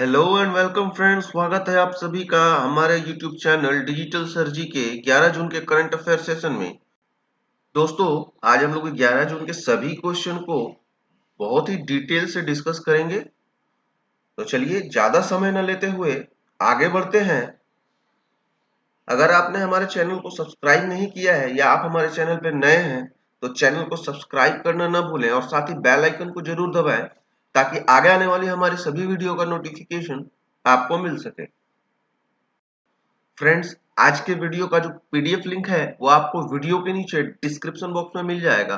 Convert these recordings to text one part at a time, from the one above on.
Hello and welcome friends, स्वागत है आप सभी का हमारे यूट्यूब चैनल डिजिटल सर जी के 11 जून के करंट अफेयर सेशन में। दोस्तों, आज हम लोग 11 जून के सभी क्वेश्चन को बहुत ही डिटेल से डिस्कस करेंगे। तो चलिए ज्यादा समय न लेते हुए आगे बढ़ते हैं। अगर आपने हमारे चैनल को सब्सक्राइब नहीं किया है या आप हमारे चैनल पर नए हैं तो चैनल को सब्सक्राइब करना न भूलें और साथ ही बेल आइकन को जरूर दबाएं ताकि आगे आने वाली हमारी सभी वीडियो का नोटिफिकेशन आपको मिल सके। फ्रेंड्स, आज के वीडियो का जो पीडीएफ लिंक है वो आपको वीडियो के नीचे डिस्क्रिप्शन बॉक्स में मिल जाएगा।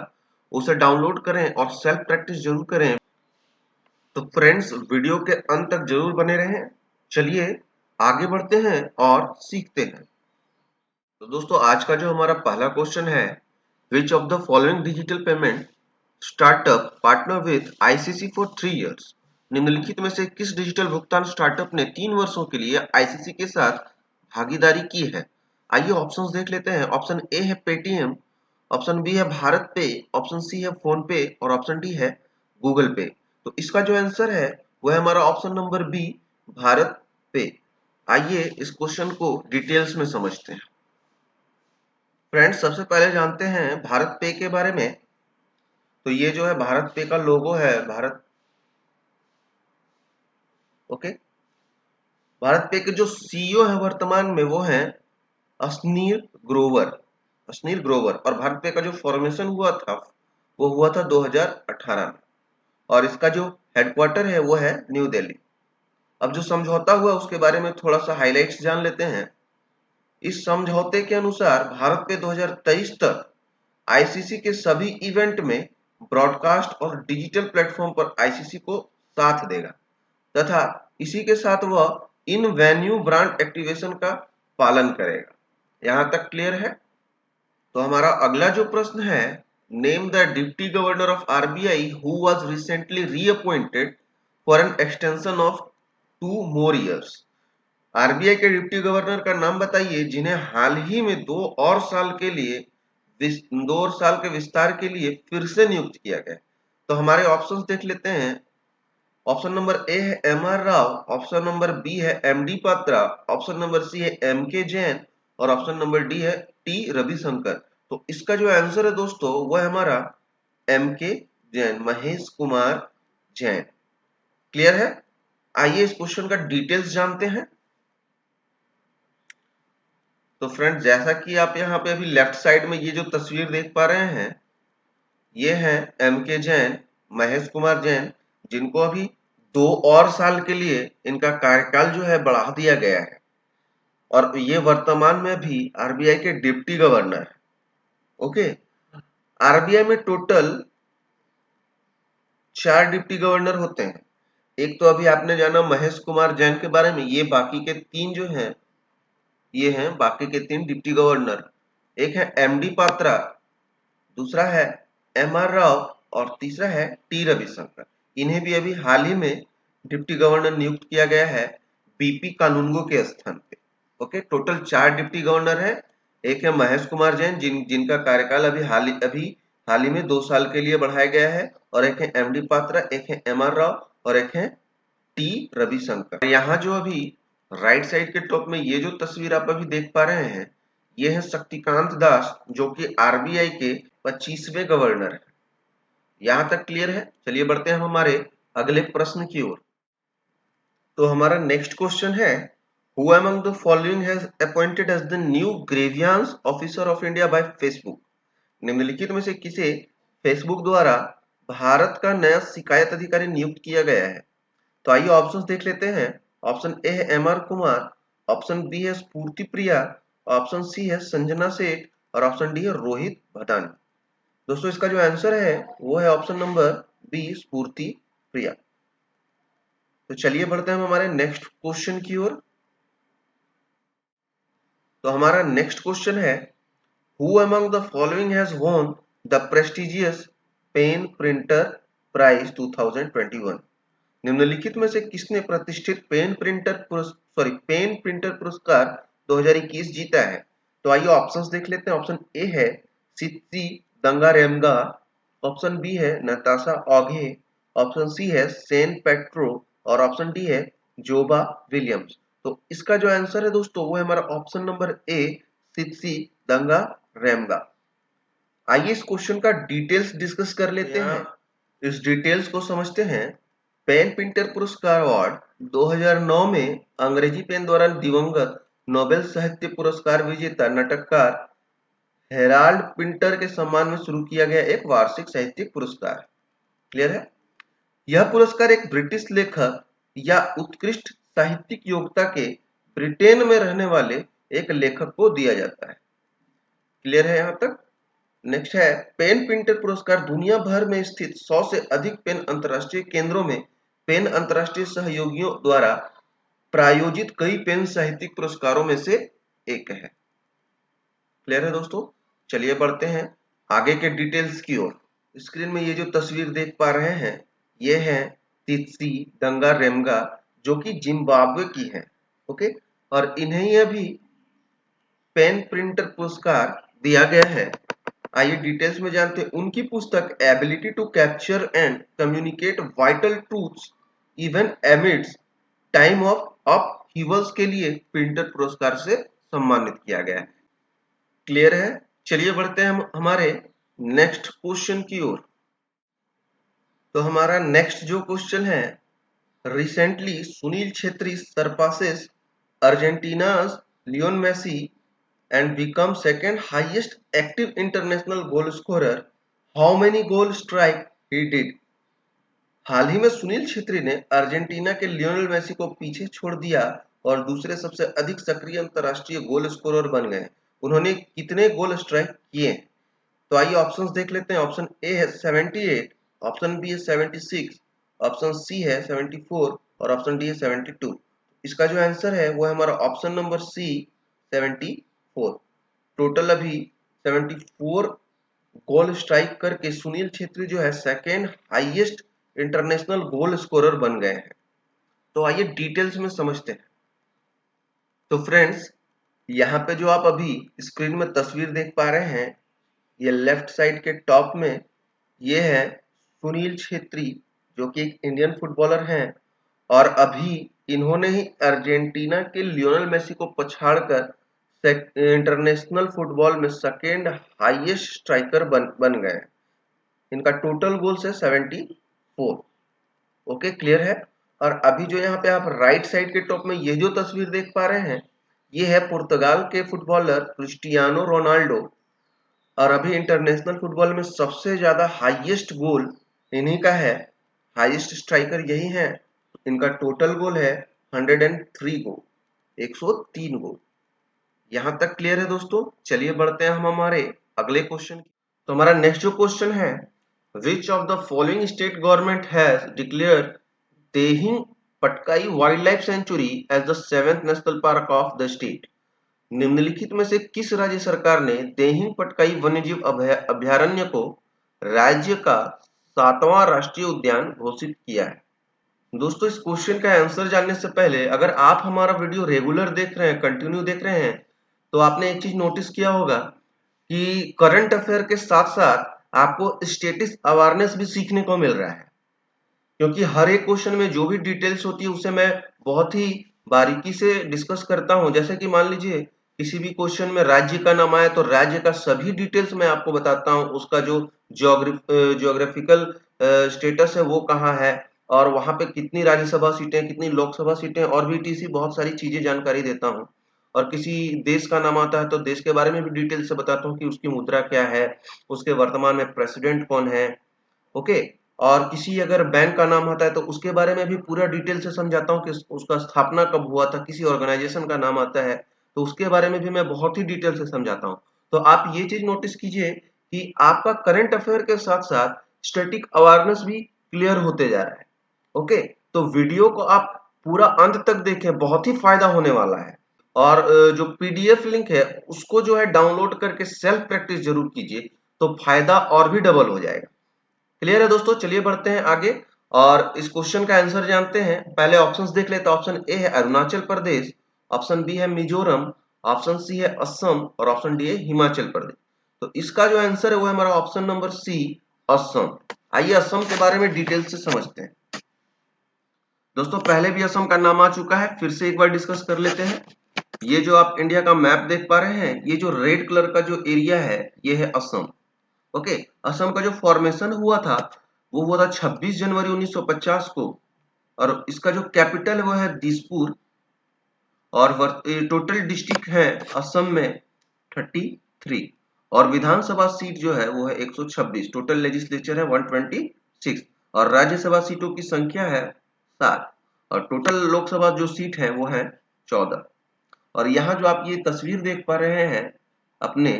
उसे डाउनलोड करें और सेल्फ प्रैक्टिस जरूर करें। तो फ्रेंड्स, वीडियो के अंत तक जरूर बने रहें। चलिए आगे बढ़ते हैं और सीखते हैं। तो दोस्तों, आज का जो हमारा पहला क्वेश्चन है, which of the following digital payment startup partner with ICC for 3 years. निम्नलिखित में से किस डिजिटल भुगतान स्टार्टअप ने 3 वर्षों के लिए आईसीसी के साथ भागीदारी की है। आइए ऑप्शंस देख लेते हैं। ऑप्शन ए है पेटीएम, ऑप्शन बी है भारत पे, ऑप्शन सी है फोन पे और ऑप्शन डी है गूगल पे। तो इसका जो आंसर है वो है हमारा ऑप्शन नंबर बी, भारत पे। आइए इस क्वेश्चन को डिटेल्स में समझते हैं। फ्रेंड्स, सबसे पहले जानते हैं भारत पे के बारे में। तो ये जो है भारत पे का लोगो है, भारत। ओके, भारत पे के जो सीईओ है वर्तमान में वो है अश्नीर ग्रोवर। अश्नीर ग्रोवर। और भारत पे का जो फॉर्मेशन हुआ था वो हुआ था 2018 में और इसका जो हेडक्वार्टर है वो है न्यू दिल्ली। अब जो समझौता हुआ उसके बारे में थोड़ा सा हाइलाइट्स जान लेते हैं। इस समझौते के अनुसार भारत पे 2023 तक आईसीसी के सभी इवेंट में ब्रॉडकास्ट और डिजिटल प्लेटफॉर्म पर आईसीसी को साथ देगा तथा इसी के साथ वह इन वेन्यू ब्रांड एक्टिवेशन का पालन करेगा। यहां तक क्लियर है। तो हमारा अगला जो प्रश्न है, name the deputy governor of RBI who was recently reappointed for an extension of 2 more years। RBI के डिप्टी गवर्नर का नाम बताइए जिन्हें हाल ही में 2 और साल के लिए 2 और साल के विस्तार के लिए फिर से नियुक्त किया गया। तो हमारे ऑप्शंस देख लेते हैं। ऑप्शन नंबर ए है M R Rao, option number B है M D Patra, option number C है एम के जैन और ऑप्शन नंबर डी है टी रविशंकर। तो इसका जो आंसर है दोस्तों वो है हमारा M K Jain, Mahesh Kumar Jain. Clear है। आइए इस क्वेश्चन का डिटेल्स जानते हैं। तो फ्रेंड, जैसा कि आप यहाँ पे अभी लेफ्ट साइड में ये जो तस्वीर देख पा रहे हैं ये है एम के जैन, महेश कुमार जैन, जिनको अभी 2 और साल के लिए इनका कार्यकाल जो है बढ़ा दिया गया है और ये वर्तमान में भी आरबीआई के डिप्टी गवर्नर है। ओके, आरबीआई में टोटल 4 डिप्टी गवर्नर होते हैं। एक तो अभी आपने जाना महेश कुमार जैन के बारे में, ये बाकी के 3 जो हैं ये हैं बाकी के 3 डिप्टी गवर्नर। एक है एम डी पात्रा, दूसरा है एम आर राव और तीसरा है टी रविशंकर। इन्हें भी अभी हाल ही में डिप्टी गवर्नर नियुक्त किया गया है बीपी कानूनगो के स्थान पे। ओके, टोटल 4 डिप्टी गवर्नर है। एक है महेश कुमार जैन जिनका कार्यकाल हाल ही में 2 साल के लिए बढ़ाया गया है और एक है एम डी पात्रा, एक है एम आर राव और एक है टी रविशंकर। यहाँ जो अभी राइट साइड के टॉप में ये जो तस्वीर आप अभी देख पा रहे हैं ये है शक्तिकांत दास, जो कि आरबीआई के 25वें गवर्नर है। यहां तक क्लियर है। चलिए बढ़ते हैं हम हमारे अगले प्रश्न की ओर। तो हमारा नेक्स्ट क्वेश्चन है, who among the following has appointed as the new grievance officer of India by Facebook. निम्नलिखित में से किसे फेसबुक द्वारा भारत का नया शिकायत अधिकारी नियुक्त किया गया है। तो आइए ऑप्शंस देख लेते हैं। ऑप्शन ए है M R Kumar, option B है स्फूर्ति प्रिया, ऑप्शन सी है संजना सेठ और ऑप्शन डी है रोहित भदानी। दोस्तों, इसका जो आंसर है वो है ऑप्शन नंबर बी, स्फूर्ति प्रिया। तो चलिए बढ़ते हैं हम हमारे नेक्स्ट क्वेश्चन की ओर। तो हमारा नेक्स्ट क्वेश्चन है, who among the following has won the prestigious pen printer prize 2021। निम्नलिखित में से किसने प्रतिष्ठित पेन प्रिंटर पुरस्कार 2021 जीता है। तो आइए ऑप्शंस देख लेते हैं। ऑप्शन ए है सित्सी दंगारेमगा, ऑप्शन बी है नताशा ऑघे, ऑप्शन सी है सेन पेट्रो और ऑप्शन डी है जोबा विलियम्स। तो इसका जो आंसर है दोस्तों वो है हमारा ऑप्शन नंबर ए, सितसी दंगा रेमगा। आइए इस क्वेश्चन का डिटेल्स डिस्कस कर लेते हैं। इस डिटेल्स को समझते हैं। पेन पिंटर पुरस्कार अवार्ड 2009 में अंग्रेजी पेन द्वारा दिवंगत नोबेल साहित्य पुरस्कार विजेता नाटककार हेराल्ड पिंटर के सम्मान में शुरू किया गया एक वार्षिक साहित्यिक पुरस्कार। क्लियर है? यह पुरस्कार एक ब्रिटिश लेखक या उत्कृष्ट साहित्यिक योग्यता के ब्रिटेन में रहने वाले एक लेखक को दिया जाता है। क्लियर है यहां तक? नेक्स्ट है पेन पिंटर पुरस्कार दुनिया भर में स्थित 100 से अधिक पेन अंतरराष्ट्रीय केंद्रों में पेन अंतरराष्ट्रीय सहयोगियों द्वारा प्रायोजित कई पेन साहित्यिक पुरस्कारों में से एक है। क्लियर है दोस्तों? चलिए बढ़ते हैं आगे के डिटेल्स की ओर। स्क्रीन में ये जो तस्वीर देख पा रहे हैं ये है तित्सी दंगा रेमगा जो कि जिम्बाब्वे की है। ओके, और इन्हें अभी पेन प्रिंटर पुरस्कार दिया गया है। आइए डिटेल्स में जानते हैं। उनकी पुस्तक ability to capture and communicate vital truths even amidst time of upheavals के लिए प्रिंटर पुरस्कार से सम्मानित किया गया है। क्लियर है? चलिए बढ़ते हैं हम हमारे नेक्स्ट क्वेश्चन की ओर। तो हमारा नेक्स्ट जो क्वेश्चन है, recently Sunil Chhetri surpasses Argentina's Lionel Messi and become second highest active international goal scorer. How many goal strike he did? हाल ही में सुनील छेत्री ने अर्जेंटीना के लियोनेल मेसी को पीछे छोड़ दिया और दूसरे सबसे अधिक सक्रिय अंतरराष्ट्रीय गोल स्कोरर बन गए। उन्होंने कितने गोल स्ट्राइक किए? तो आइए ऑप्शंस देख लेते हैं। ऑप्शन ए है 78, ऑप्शन बी है 76, ऑप्शन सी है 74 और ऑप्शन डी है 72। इसका जो आंसर है वो है हमारा ऑप्शन नंबर सी 74। टोटल अभी 74 गोल स्ट्राइक करके सुनील छेत्री जो है second highest international goal scorer बन गए हैं। तो आइए डिटेल्स में समझते हैं। तो फ्रेंड्स, यहाँ पे जो आप अभी स्क्रीन में तस्वीर देख पा रहे हैं, ये लेफ्ट साइड के टॉप में ये है सुनील छेत्री जो कि एक इंडियन फुटबॉलर हैं और अभी इन्होंने ही अर्जेंटीना के लियोनेल मेसी को पछाड़कर इंटरनेशनल फुटबॉल में सेकेंड हाईएस्ट स्ट्राइकर बन गए। इनका टोटल गोल्स है 74। ओके, क्लियर है? और अभी जो यहाँ पे आप राइट साइड के टॉप में ये जो तस्वीर देख पा रहे हैं ये है पुर्तगाल के फुटबॉलर क्रिस्टियानो रोनाल्डो। और अभी इंटरनेशनल फुटबॉल में सबसे ज्यादा हाईएस्ट गोल इन्हीं का है। हाईएस्ट स्ट्राइकर यही है। इनका टोटल गोल है 103 गोल, 103 गोल। यहां तक क्लियर है दोस्तों? चलिए बढ़ते हैं हम हमारे अगले क्वेश्चन। तो हमारा नेक्स्ट जो क्वेश्चन है, which of the following state government has declared Dehing Patkai wildlife sanctuary as the 7th national park of the state? निम्नलिखित में से किस राज्य सरकार ने देहिंग पटकाई वन्यजीव अभयारण्य को राज्य का 7वां राष्ट्रीय उद्यान घोषित किया है? दोस्तों, इस क्वेश्चन का आंसर जानने से पहले अगर आप हमारा वीडियो रेगुलर देख रहे हैं, कंटिन्यू देख रहे हैं, तो आपने एक चीज नोटिस किया होगा कि करंट अफेयर के साथ साथ आपको स्टेटिस अवेयरनेस भी सीखने को मिल रहा है। क्योंकि हर एक क्वेश्चन में जो भी डिटेल्स होती है उसे मैं बहुत ही बारीकी से डिस्कस करता हूं। जैसे कि मान लीजिए किसी भी क्वेश्चन में राज्य का नाम आया तो राज्य का सभी डिटेल्स मैं आपको बताता हूं। उसका जो जियोग्राफिकल स्टेटस है वो कहाँ है और वहां पे कितनी राज्यसभा सीटें, कितनी लोकसभा सीटें और भी टीसी बहुत सारी चीजें जानकारी देता हूं। और किसी देश का नाम आता है तो देश के बारे में भी डिटेल से बताता हूँ कि उसकी मुद्रा क्या है, उसके वर्तमान में प्रेसिडेंट कौन है। ओके, और किसी अगर बैंक का नाम आता है तो उसके बारे में भी पूरा डिटेल से समझाता हूँ कि उसका स्थापना कब हुआ था। किसी ऑर्गेनाइजेशन का नाम आता है तो उसके बारे में भी मैं बहुत ही डिटेल से समझाता हूँ। तो आप ये चीज नोटिस कीजिए कि आपका करंट अफेयर के साथ साथ स्टैटिक अवेयरनेस भी क्लियर होते जा रहा है। ओके, तो वीडियो को आप पूरा अंत तक देखें, बहुत ही फायदा होने वाला है। और जो पीडीएफ लिंक है उसको जो है डाउनलोड करके सेल्फ प्रैक्टिस जरूर कीजिए, तो फायदा और भी डबल हो जाएगा। क्लियर है दोस्तों? चलिए बढ़ते हैं आगे और इस क्वेश्चन का आंसर जानते हैं। पहले ऑप्शंस देख लेते हैं। ऑप्शन ए है अरुणाचल प्रदेश, ऑप्शन बी है मिजोरम, ऑप्शन सी है असम और ऑप्शन डी है हिमाचल प्रदेश। तो इसका जो आंसर है वो है हमारा ऑप्शन नंबर सी, असम। आइए असम के बारे में डिटेल से समझते हैं। दोस्तों पहले भी असम का नाम आ चुका है, फिर से एक बार डिस्कस कर लेते हैं। ये जो आप इंडिया का मैप देख पा रहे हैं, ये जो रेड कलर का जो एरिया है ये है असम। ओके, असम का जो फॉर्मेशन हुआ था वो हुआ था 26 जनवरी 1950 को, और इसका जो कैपिटल है वो है दिसपुर, और टोटल डिस्ट्रिक्ट है असम में 33, और विधानसभा सीट जो है वो है 126, टोटल लेजिस्लेचर है 126, और राज्यसभा सीटों की संख्या है 7, और टोटल लोकसभा जो सीट है वो है 14। और यहाँ जो आप ये तस्वीर देख पा रहे हैं अपने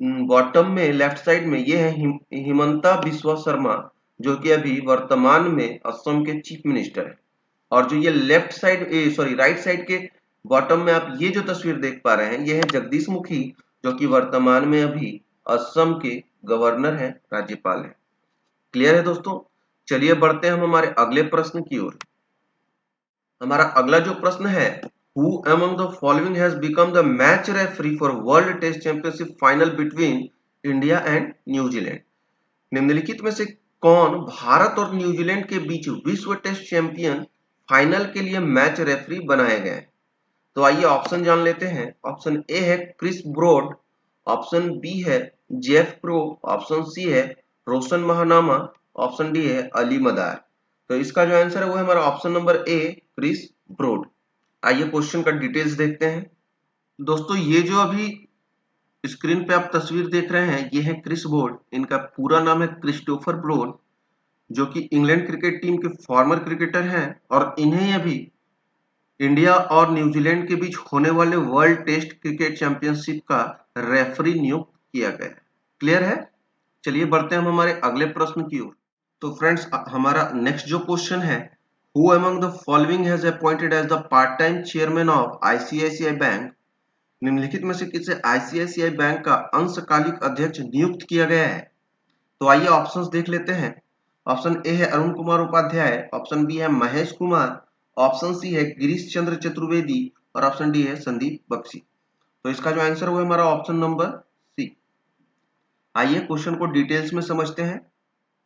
बॉटम में लेफ्ट साइड में, ये है हिमंता बिस्वा शर्मा, जो कि अभी वर्तमान में असम के चीफ मिनिस्टर है। और जो ये left side sorry right side के बॉटम में आप ये जो तस्वीर देख पा रहे हैं, ये है जगदीश मुखी, जो कि वर्तमान में अभी असम के गवर्नर हैं, राज्यपाल हैं। क्लियर है दोस्तों? चलिए बढ़ते हैं हम हमारे अगले प्रश्न की ओर। हमारा अगला जो प्रश्न है, Who among the following has become the match referee for World Test Championship final between India and New Zealand? निम्नलिखित में से कौन भारत और न्यूजीलैंड के बीच विश्व टेस्ट चैंपियन फाइनल के लिए मैच रेफरी बनाए गए? तो आइए ऑप्शन जान लेते हैं। ऑप्शन ए है क्रिस ब्रॉड, ऑप्शन बी है जेफ प्रो, ऑप्शन सी है रोशन महानामा, ऑप्शन डी है अली मदार। तो इसका जो आंसर है वो है हमारा option number A, Chris Broad. आइए क्वेश्चन का डिटेल्स देखते हैं। दोस्तों ये जो अभी स्क्रीन पे आप तस्वीर देख रहे हैं, ये है क्रिस ब्रॉड। इनका पूरा नाम है क्रिस्टोफर ब्रॉड, जो कि इंग्लैंड क्रिकेट टीम के फॉर्मर क्रिकेटर हैं, और इन्हें अभी इंडिया और न्यूजीलैंड के बीच होने वाले वर्ल्ड टेस्ट क्रिकेट चैंपियनशिप का रेफरी नियुक्त किया गया है। क्लियर है? चलिए बढ़ते हैं हम हमारे अगले प्रश्न की ओर। तो फ्रेंड्स हमारा नेक्स्ट जो क्वेश्चन है, who among the following has appointed as the part time chairman of ICICI bank? निम्नलिखित में से किसे आईसीआईसीआई बैंक का अंशकालिक अध्यक्ष नियुक्त किया गया है? तो आइए ऑप्शंस देख लेते हैं। ऑप्शन ए है अरुण कुमार उपाध्याय, ऑप्शन बी है महेश कुमार, ऑप्शन सी है गिरीश चंद्र चतुर्वेदी, और ऑप्शन डी है संदीप बख्शी। तो इसका जो आंसर हुआ हमारा ऑप्शन नंबर सी। आइए क्वेश्चन को डिटेल्स में समझते हैं।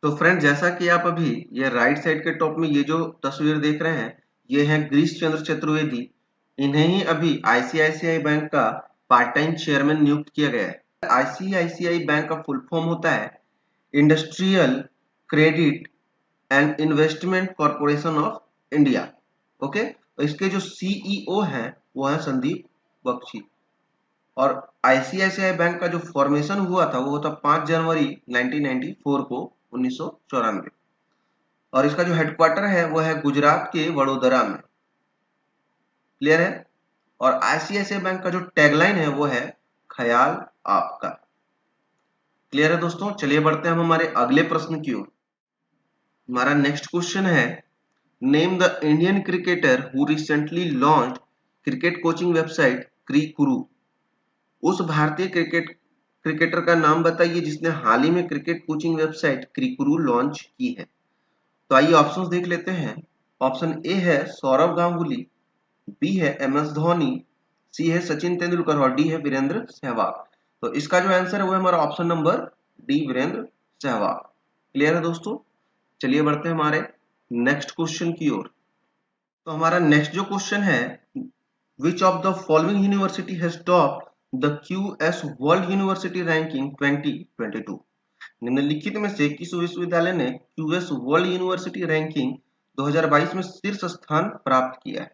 तो फ्रेंड जैसा कि आप अभी ये राइट साइड के टॉप में ये जो तस्वीर देख रहे हैं, ये है गिरीश चंद्र चतुर्वेदी। इन्हें ही अभी आईसीआईसीआई बैंक का पार्ट टाइम चेयरमैन नियुक्त किया गया है। आईसीआईसीआई बैंक का फुल फॉर्म होता है industrial credit and investment corporation of India. Okay, तो इसके जो सीईओ हैं वो है संदीप बख्शी। और आईसीआईसीआई बैंक का जो फॉर्मेशन हुआ था वो था 5 जनवरी 1994 को, 1994। और इसका जो हेडक्वार्टर है वो है गुजरात के वडोदरा में। क्लियर है? और आईसीआईसीआई बैंक का जो टैगलाइन है वो है ख्याल आपका। क्लियर है दोस्तों? चलिए बढ़ते हैं हम हमारे अगले प्रश्न की ओर। हमारा नेक्स्ट क्वेश्चन है, name the Indian cricketer who recently launch cricket coaching website Cricuru. उस भारतीय क्रिकेटर का नाम बताइए जिसने हाल ही में क्रिकेट कोचिंग वेबसाइट क्रीकुरु लॉन्च की है। तो आइए ऑप्शंस देख लेते हैं। ऑप्शन ए है सौरव गांगुली, बी है एम एस धोनी, सी है सचिन तेंदुलकर, और डी है वीरेंद्र सहवाग। तो इसका जो आंसर है वो है हमारा option number D, Virender Sehwag. Clear है दोस्तों? चलिए बढ़ते हैं हमारे नेक्स्ट क्वेश्चन की ओर। तो हमारा नेक्स्ट जो क्वेश्चन है, which of the following university has top the QS world university ranking 2022? निम्नलिखित में से किस विश्वविद्यालय ने क्यूएस वर्ल्ड यूनिवर्सिटी रैंकिंग 2022 में शीर्ष स्थान प्राप्त किया है?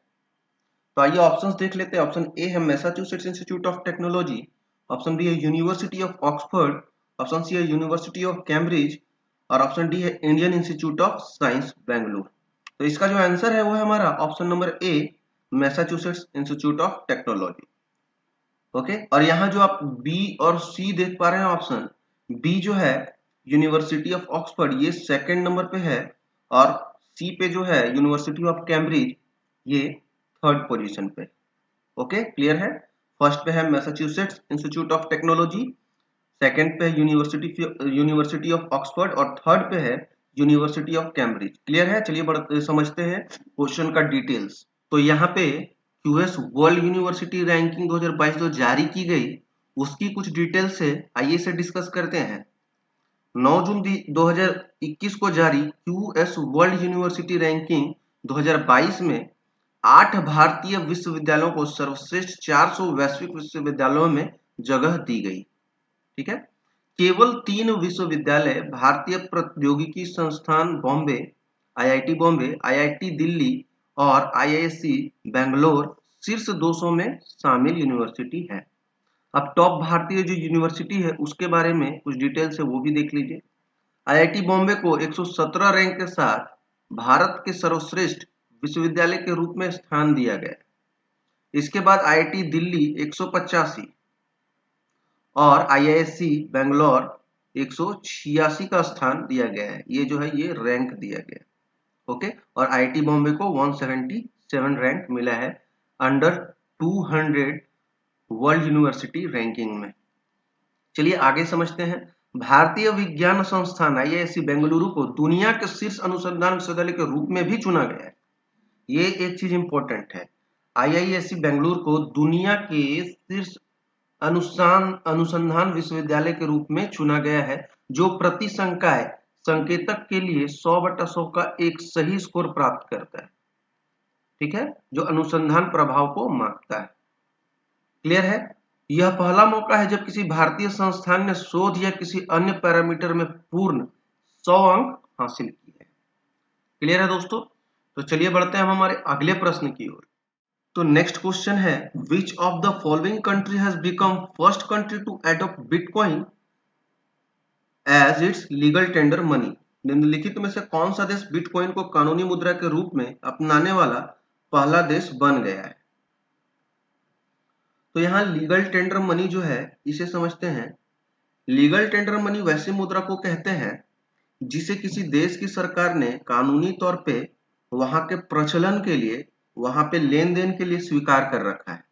तो आइए ऑप्शंस देख लेते हैं। ऑप्शन ए है Massachusetts institute of technology, option B है university of Oxford, option C है यूनिवर्सिटी ऑफ कैम्ब्रिज, और ऑप्शन डी है Indian institute of science Bengaluru. तो इसका जो आंसर है वो है हमारा option number A, Massachusetts institute of technology. Okay, और यहाँ जो आप बी और सी देख पा रहे हैं, ऑप्शन बी जो है यूनिवर्सिटी ऑफ ऑक्सफोर्ड, ये सेकंड नंबर पे है, और सी पे जो है यूनिवर्सिटी ऑफ कैम्ब्रिज, ये थर्ड पोजीशन पे। ओके, क्लियर है? फर्स्ट पे है Massachusetts institute of technology, second पे है यूनिवर्सिटी ऑफ ऑक्सफोर्ड, और थर्ड पे है यूनिवर्सिटी ऑफ कैम्ब्रिज। क्लियर है? चलिए समझते हैं क्वेश्चन का डिटेल्स। तो यहाँ पे क्यूएस वर्ल्ड यूनिवर्सिटी रैंकिंग 2022 जो जारी की गई, उसकी कुछ डिटेल्स है, आइए इसे डिस्कस करते हैं। 9 जून 2021 को जारी क्यूएस वर्ल्ड यूनिवर्सिटी रैंकिंग 2022 में 8 भारतीय विश्वविद्यालयों को सर्वश्रेष्ठ 400 वैश्विक विश्वविद्यालयों में जगह दी गई। ठीक है, केवल 3 विश्वविद्यालय भारतीय प्रौद्योगिकी संस्थान बॉम्बे, आईआईटी बॉम्बे, आईआईटी दिल्ली और आईआईएससी बेंगलोर शीर्ष 200 में शामिल यूनिवर्सिटी है। अब टॉप भारतीय जो यूनिवर्सिटी है उसके बारे में कुछ डिटेल्स है वो भी देख लीजिए। आईआईटी बॉम्बे को 117 रैंक के साथ भारत के सर्वश्रेष्ठ विश्वविद्यालय के रूप में स्थान दिया गया। इसके बाद आईआईटी दिल्ली 185 और आईआईएससी बेंगलोर 186 का स्थान दिया गया है। ये जो है ये रैंक दिया गया। ओके, और आईआईटी बॉम्बे को 177 रैंक मिला है अंडर 200 वर्ल्ड यूनिवर्सिटी रैंकिंग में। चलिए आगे समझते हैं। भारतीय विज्ञान संस्थान आईआईएससी बेंगलुरु को दुनिया के शीर्ष अनुसंधान विश्वविद्यालय के रूप में भी चुना गया है। ये एक चीज इंपॉर्टेंट है, आईआईएससी बेंगलुरु को दुनिया के शीर्ष अनुसंधान विश्वविद्यालय के रूप में चुना गया है, जो प्रति संकाय संकेतक के लिए 100/100 का एक सही स्कोर प्राप्त करता है। ठीक है, जो अनुसंधान प्रभाव को मापता है। क्लियर है? यह पहला मौका है जब किसी भारतीय संस्थान ने शोध या किसी अन्य पैरामीटर में पूर्ण 100 अंक हासिल किए हैं। क्लियर है दोस्तों? तो चलिए बढ़ते हैं हम हमारे अगले प्रश्न की ओर। तो नेक्स्ट क्वेश्चन है, which of the following country has become first country to adopt bitcoin as its legal tender money? निम्नलिखित में से कौन सा देश बिटकॉइन को कानूनी मुद्रा के रूप में अपनाने वाला पहला देश बन गया है? तो यहाँ लीगल टेंडर मनी जो है इसे समझते हैं। लीगल टेंडर मनी वैसी मुद्रा को कहते हैं जिसे किसी देश की सरकार ने कानूनी तौर पे वहां के प्रचलन के लिए, वहां पे लेन देन के लिए स्वीकार कर रखा है।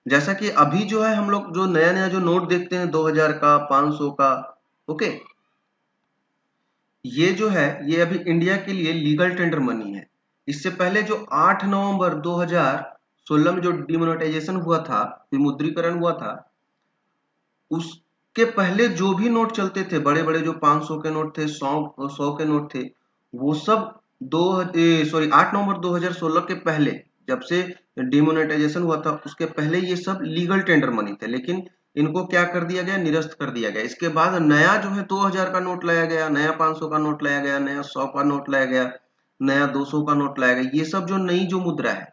जैसा कि अभी जो है हम लोग जो नया नया जो नोट देखते हैं 2000 का, 500 का, ओके, ये जो है ये अभी इंडिया के लिए लीगल टेंडर मनी है। इससे पहले जो 8 नवंबर 2016 में जो डिमोनेटाइजेशन हुआ था, विमुद्रीकरण हुआ था, उसके पहले जो भी नोट चलते थे, बड़े बड़े जो 500 के नोट थे, 100 के नोट थे, वो सब 8 नवंबर 2016 के पहले, जब से डिमोनेटाइजेशन हुआ था उसके पहले ये सब लीगल टेंडर मनी थे। लेकिन इनको क्या कर दिया गया, निरस्त कर दिया गया। इसके बाद नया जो है 2000 का नोट लाया गया, नया 500 का नोट लाया गया, नया 100 का नोट लाया गया, नया 200 का नोट लाया गया। ये सब जो नई जो मुद्रा है,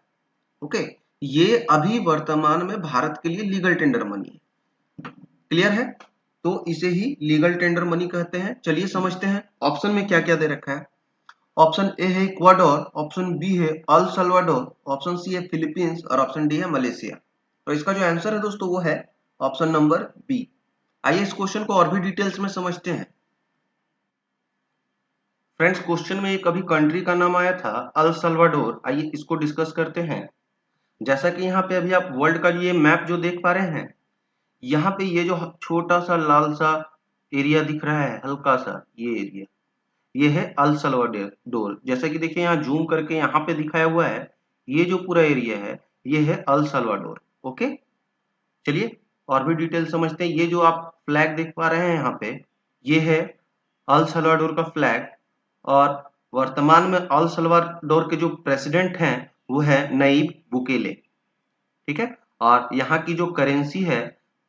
ओके, ये अभी वर्तमान में भारत के लिए लीगल टेंडर मनी है। क्लियर है? तो इसे ही लीगल टेंडर मनी कहते हैं। चलिए समझते हैं ऑप्शन में क्या क्या दे रखा है। ऑप्शन ए है इक्वाडोर, ऑप्शन बी है अल सल्वाडोर, ऑप्शन सी है फिलीपींस और ऑप्शन डी है मलेशिया। तो इसका जो आंसर है दोस्तों वो है ऑप्शन नंबर बी। आइए इस क्वेश्चन को और भी डिटेल्स में समझते हैं। फ्रेंड्स, क्वेश्चन में एक अभी कंट्री का नाम आया था अल सल्वाडोर। आइए इसको डिस्कस करते हैं। जैसा कि यहाँ पे अभी आप वर्ल्ड का ये मैप जो देख पा रहे हैं, यहाँ पे ये जो छोटा सा लाल सा एरिया दिख रहा है, हल्का सा ये एरिया, ये है अल सल्वाडोर। जैसा कि देखिए यहाँ जूम करके यहाँ पे दिखाया हुआ है, ये जो पूरा एरिया है ये है अल सल्वाडोर। ओके, चलिए और भी डिटेल समझते हैं। ये जो आप फ्लैग देख पा रहे हैं यहाँ पे, ये है अल सल्वाडोर का फ्लैग, और वर्तमान में अल सल्वाडोर के जो प्रेसिडेंट हैं वो है नईब बुकेले। ठीक है, और यहाँ की जो करेंसी है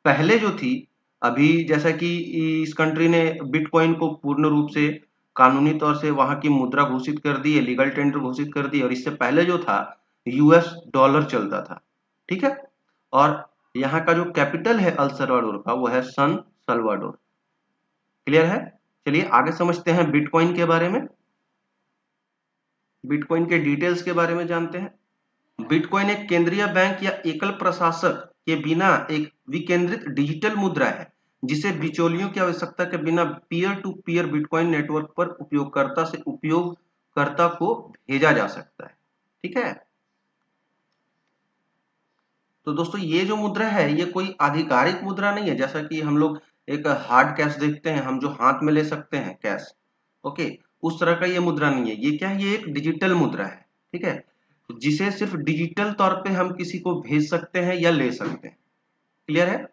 पहले जो थी, अभी जैसा कि इस कंट्री ने बिटकॉइन को पूर्ण रूप से कानूनी तौर से वहां की मुद्रा घोषित कर दी है, लीगल टेंडर घोषित कर दी, और इससे पहले जो था यूएस डॉलर चलता था। ठीक है, और यहाँ का जो कैपिटल है अल सल्वाडोर का वो है सन सल्वाडोर। क्लियर है? चलिए आगे समझते हैं बिटकॉइन के बारे में। बिटकॉइन के डिटेल्स के बारे में जानते हैं। बिटकॉइन एक केंद्रीय बैंक या एकल प्रशासक के बिना एक विकेंद्रित डिजिटल मुद्रा है जिसे बिचौलियों की आवश्यकता के बिना peer to peer bitcoin network पर उपयोगकर्ता से उपयोगकर्ता को भेजा जा सकता है। ठीक है, तो दोस्तों ये जो मुद्रा है ये कोई आधिकारिक मुद्रा नहीं है, जैसा कि हम लोग एक हार्ड कैश देखते हैं, हम जो हाथ में ले सकते हैं कैश, ओके, उस तरह का ये मुद्रा नहीं है। ये क्या है, ये एक डिजिटल मुद्रा है। ठीक है, जिसे सिर्फ डिजिटल तौर पे हम किसी को भेज सकते हैं या ले सकते हैं। क्लियर है?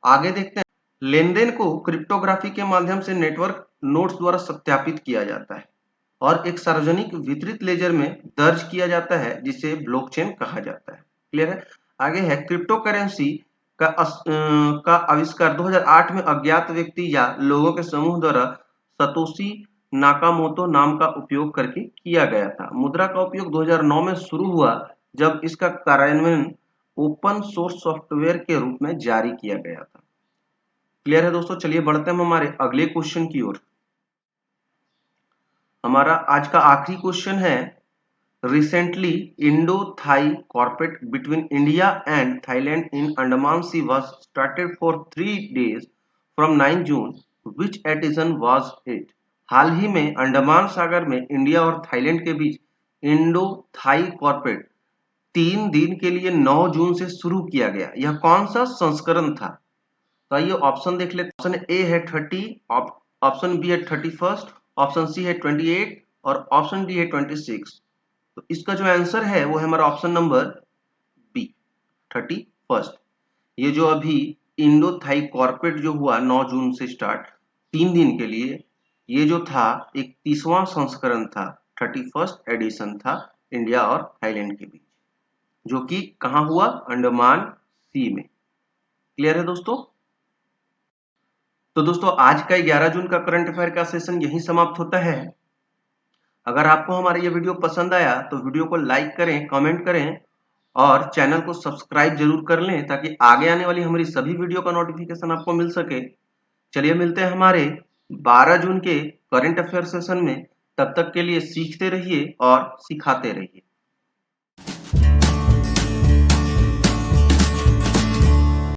आगे देखते हैं। लेन देन को क्रिप्टोग्राफी के माध्यम से नेटवर्क नोड्स द्वारा सत्यापित किया जाता है। और एक सार्वजनिक वितरित लेजर में दर्ज किया जाता है जिसे ब्लॉकचेन कहा जाता है। क्लियर है। आगे है क्रिप्टो करेंसी का आविष्कार 2008 में अज्ञात व्यक्ति या लोगों के समूह द्वारा सतोशी नाकामोतो नाम का उपयोग करके किया गया था। मुद्रा का उपयोग 2009 में शुरू हुआ जब इसका कार्यान्वयन ओपन सोर्स सॉफ्टवेयर के रूप में जारी किया गया था। क्लियर है दोस्तों। चलिए बढ़ते हैं हमारे अगले क्वेश्चन की ओर। हमारा आज का आखिरी क्वेश्चन है, recently Indo-Thai cooperation between India and Thailand in Andaman Sea was started for 3 days from 9 June. Which edition was it? हाल ही में अंडमान सागर में इंडिया और थाईलैंड के बीच इंडो थाई कॉर्पोरेट 3 दिन के लिए 9 जून से शुरू किया गया। यह कौन सा संस्करण था? तो आइए ऑप्शन देख लेते। ऑप्शन ए है 30, ऑप्शन बी है 31, ऑप्शन सी है 28 और ऑप्शन डी है 26। तो इसका जो आंसर है वो है हमारा ऑप्शन नंबर बी 31। ये जो अभी इंडो थाई कॉर्पोरेट जो हुआ 9 जून से स्टार्ट 3 दिन के लिए, ये जो था 31वां संस्करण था, 31st एडिशन था इंडिया और थाईलैंड के बीच, जो कि कहाँ हुआ? अंडमान सी में। क्लियर है दोस्तों। तो दोस्तों आज का 11 जून का करंट अफेयर का सेशन यहीं समाप्त होता है। अगर आपको हमारा ये वीडियो पसंद आया तो वीडियो को लाइक करें, कमेंट करें और चैनल को सब्सक्राइब जरूर कर लें ताकि आगे आने वाली हमारी सभी वीडियो का नोटिफिकेशन आपको मिल सके। चलिए मिलते हैं हमारे 12 जून के करंट अफेयर सेशन में। तब तक के लिए सीखते रहिए और सिखाते रहिए।